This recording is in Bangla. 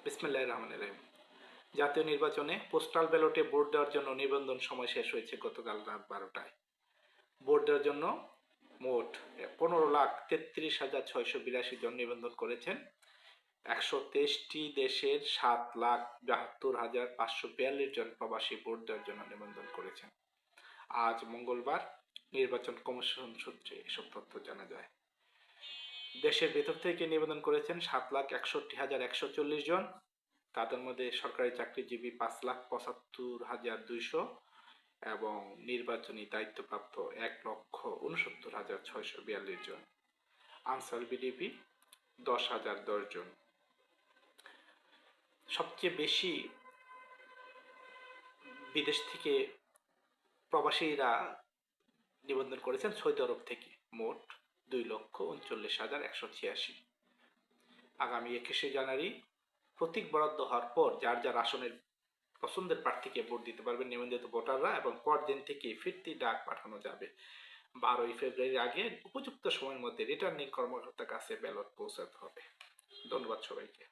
বিসমিল্লাহির রহমানির রহিম। জাতীয় নির্বাচনে পোস্টাল ব্যালটে ভোট দেওয়ার জন্য নিবন্ধন সময় শেষ হয়েছে গতকাল রাত 12টায়। ভোট দেওয়ার জন্য মোট 15,33,682 জন নিবন্ধন করেছেন। 123টি দেশের 7,72,542 জন প্রবাসী ভোট দেওয়ার জন্য নিবন্ধন করেছেন। আজ মঙ্গলবার নির্বাচন কমিশন সূত্রে এসব তথ্য জানা যায়। দেশের ভেতর থেকে নিবন্ধন করেছেন 7,61,140 জন। তাদের মধ্যে সরকারি চাকরিজীবী 5,75,200 এবং নির্বাচনী দায়িত্বপ্রাপ্ত 1,69,642 জন। আনসার বিডিপি 10,010 জন। সবচেয়ে বেশি বিদেশ থেকে প্রবাসীরা নিবন্ধন করেছেন সৌদি আরব থেকে, মোট 2,39,186। আগামী 21শে জানুয়ারি প্রতীক বরাদ্দ হওয়ার পর যার যার আসনের পছন্দের প্রার্থীকে ভোট দিতে পারবেন নিবন্ধিত ভোটাররা, এবং পরদিন থেকে ফিরতি ডাক পাঠানো যাবে। 12ই ফেব্রুয়ারির আগে উপযুক্ত সময়ের মধ্যে রিটার্নিং কর্মকর্তার কাছে ব্যালট পৌঁছাতে হবে। ধন্যবাদ সবাইকে।